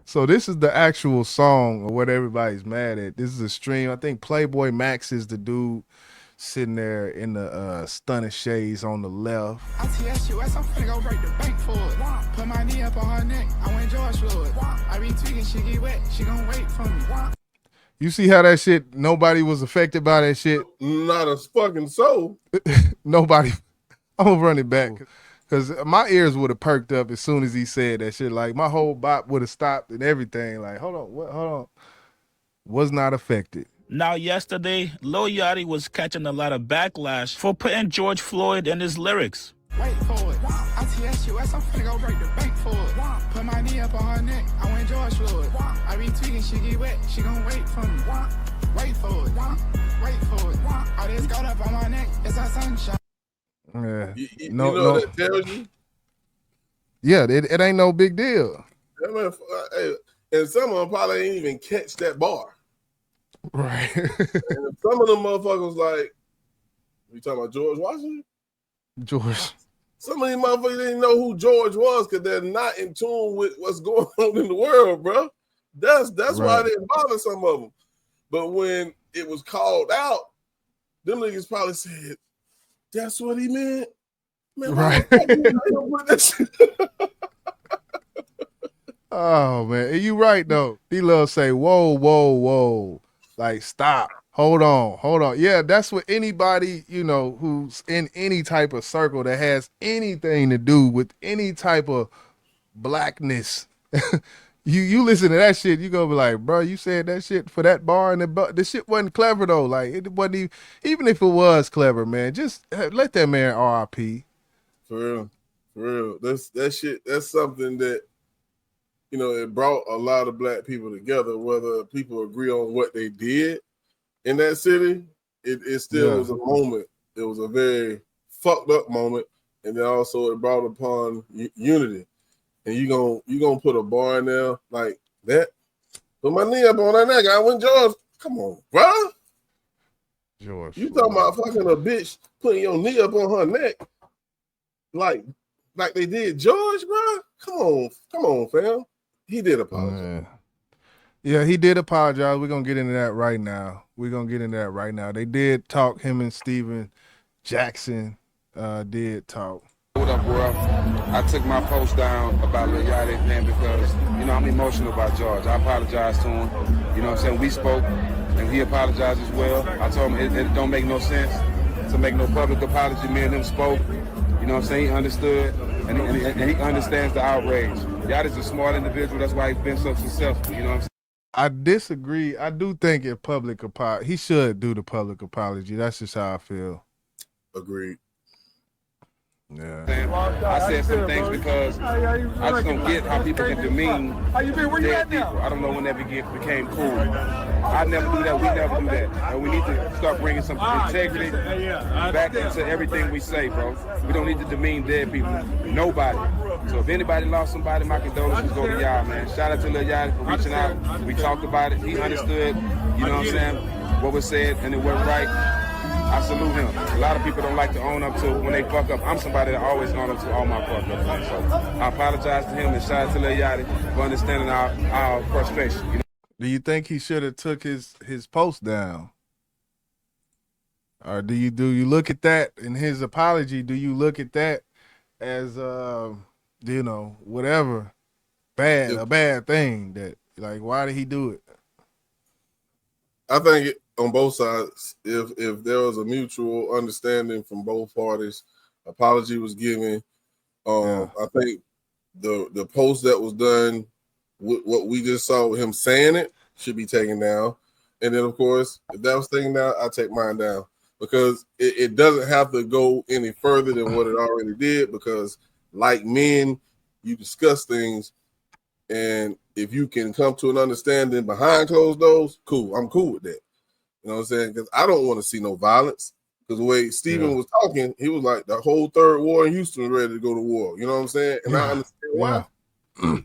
So this is the actual song of what everybody's mad at. This is a stream. I think Playboy Max is the dude sitting there in the stunning shades on the left. I TSUS, I'm finna go break the bank for it. Put my knee up on her neck, I went George Floyd. I be tweaking, she get wet, she gon' wait for me. You see how that shit, nobody was affected by that shit? Not a fucking soul. Nobody. I'm gonna run it back. Because my ears would have perked up as soon as he said that shit. Like, my whole bop would have stopped and everything. Like, hold on, what? Hold on. Was not affected. Now, yesterday, Lil Yachty was catching a lot of backlash for putting George Floyd in his lyrics. Wait for it. I TSUS, I'm finna go break the bank for it. Put my knee up on her neck, I went George Floyd. I be tweaking, she get wet, she gon' wait for me. Wait for it. Wait for it. All this got up on my neck, it's a sunshine. Yeah. You know what that tells you? Yeah, it ain't no big deal. That man, and some of them probably ain't even catch that bar. Right. And some of them motherfuckers like, you talking about George Washington? George. Some of these motherfuckers didn't know who George was because they're not in tune with what's going on in the world, bro. That's right. Why it didn't bother some of them. But when it was called out, them niggas probably said, that's what he meant. Man, right. Oh, man. And you right, though. D-Love say, whoa, whoa, whoa. Like, stop. Hold on. Yeah, that's what anybody, who's in any type of circle that has anything to do with any type of blackness. You listen to that shit, you gonna be like, bro, you said that shit for that bar, and the shit wasn't clever though. Like, it wasn't even if it was clever, man. Just let that man RIP. For real. That shit. That's something that it brought a lot of black people together. Whether people agree on what they did in that city, it still was a moment. It was a very fucked up moment, and then also it brought upon unity. And you gonna put a bar in there like that? Put my knee up on that neck. I went George. Come on, bro. George. You talking about fucking a bitch putting your knee up on her neck like they did George, bro? Come on, fam. He did apologize. Yeah, he did apologize. We're gonna get into that right now. They did talk. Him and Steven Jackson did talk. What up, world? I took my post down about Lil Yachty, man, because, I'm emotional about George. I apologize to him. You know what I'm saying? We spoke, and he apologized as well. I told him it don't make no sense to make no public apology. Me and him spoke. You know what I'm saying? He understood, and he understands the outrage. Yachty's a smart individual. That's why he's been so successful. You know what I'm saying? I disagree. I do think he should do the public apology. That's just how I feel. Agreed. Yeah. I said some things because I just don't get how people can demean dead people. I don't know when that became cool. I never do that. We never do that. And we need to start bringing some integrity back into everything we say, bro. We don't need to demean dead people. Nobody. So if anybody lost somebody, my condolences go to y'all, man. Shout out to Lil Yachty for reaching out. We talked about it. He understood, you know what I'm saying, what was said, and it went right. I salute him. A lot of people don't like to own up to when they fuck up. I'm somebody that always own up to all my fuck ups, man. So I apologize to him and shout out to Lil Yachty for understanding our frustration. Do you think he should have took his post down? Or do you look at that in his apology? Do you look at that as whatever a bad thing that, like, why did he do it? I think on both sides, if there was a mutual understanding from both parties, apology was given. I think the post that was done, what we just saw him saying it, should be taken down. And then, of course, if that was taken down, I take mine down, because it doesn't have to go any further than what it already did. Because like men, you discuss things, and if you can come to an understanding behind closed doors, cool. I'm cool with that. You know what I'm saying? Because I don't want to see no violence. Because the way Steven was talking, he was like the whole third war in Houston was ready to go to war. You know what I'm saying? And I understand why.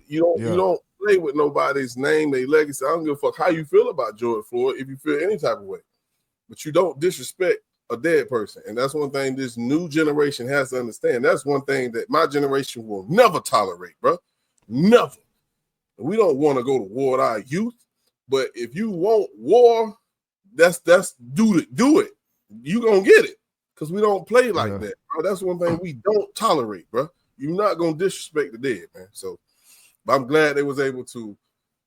You don't play with nobody's name, their legacy. I don't give a fuck how you feel about George Floyd, if you feel any type of way. But you don't disrespect a dead person. And that's one thing this new generation has to understand. That's one thing that my generation will never tolerate, bro. Never. We don't want to go to war with our youth, but if you want war, that's do it. You gonna get it because we don't play like that, bro. That's one thing we don't tolerate, bro. You're not gonna disrespect the dead, man. So, but I'm glad they was able to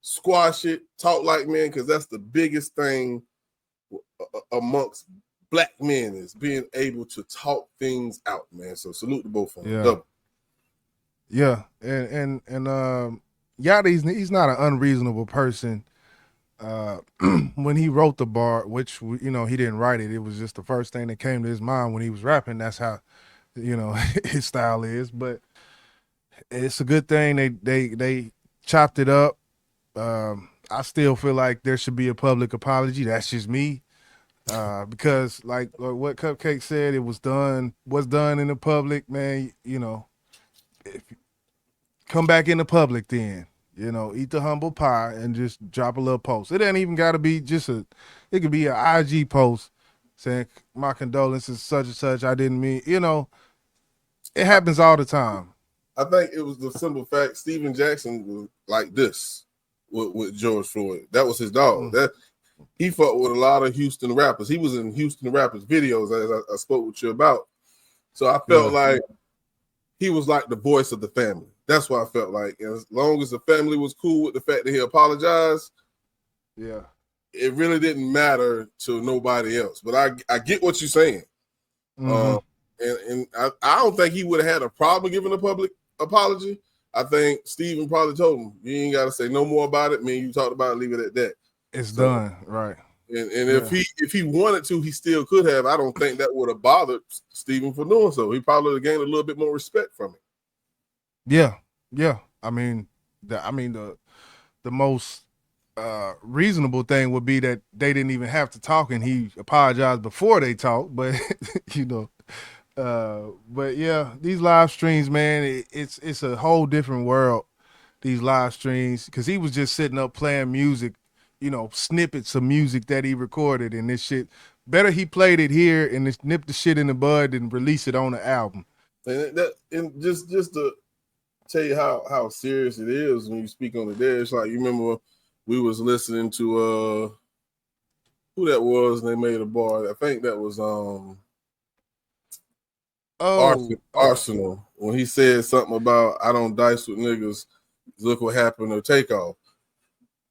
squash it, talk like men, because that's the biggest thing amongst black men is being able to talk things out, man. So salute to both of them. Double. Yeah, and Yachty, he's not an unreasonable person. When he wrote the bar, which he didn't write it, it was just the first thing that came to his mind when he was rapping. That's how his style is. But it's a good thing they chopped it up. I still feel like there should be a public apology. That's just me. Because like what Cupcake said, it was done in the public, man. If come back in the public, then eat the humble pie and just drop a little post. It ain't even got to be it could be an IG post saying my condolences, such and such. I didn't mean, it happens all the time. I think it was the simple fact Steven Jackson was like this with George Floyd. That was his dog. That he fought with a lot of Houston rappers. He was in Houston rappers videos, as I spoke with you about. So I felt like he was like the voice of the family. That's what I felt like. And as long as the family was cool with the fact that he apologized, it really didn't matter to nobody else. But I get what you're saying. And I don't think he would have had a problem giving a public apology. I think Steven probably told him, you ain't got to say no more about it. Me and you talked about it, leave it at that. It's done, right. And if he wanted to, he still could have. I don't think that would have bothered Steven for doing so. He probably would have gained a little bit more respect from it. Yeah. I mean, the most reasonable thing would be that they didn't even have to talk, and he apologized before they talked. But but yeah, these live streams, man, it's a whole different world. These live streams, because he was just sitting up playing music, snippets of music that he recorded, and this shit. Better he played it here and just nip the shit in the bud and release it on the album. And just to tell you how serious it is when you speak on the dead. It's like, you remember we was listening to who that was, and they made a bar. I think that was Arsenal when he said something about I don't dice with niggas. Look what happened to Takeoff.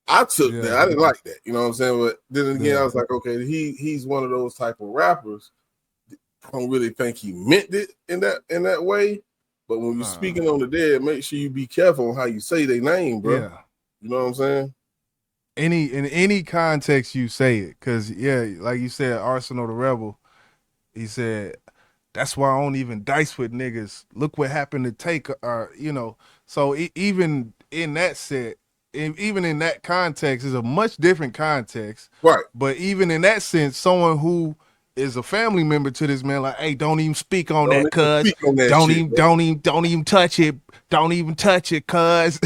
I took that. I didn't like that. You know what I'm saying? But then again, I was like, okay, he's one of those type of rappers. I don't really think he meant it in that way. But when you're speaking on the dead, make sure you be careful on how you say their name, bro. Yeah. You know what I'm saying? In any context you say it, because like you said, Arsenal the Rebel, he said, that's why I don't even dice with niggas. Look what happened to Take, So even in that set, even in that context, is a much different context. Right. But even in that sense, someone who is a family member to this man, like, hey, don't even speak on that, cuz. Don't even touch it. Don't even touch it, cuz.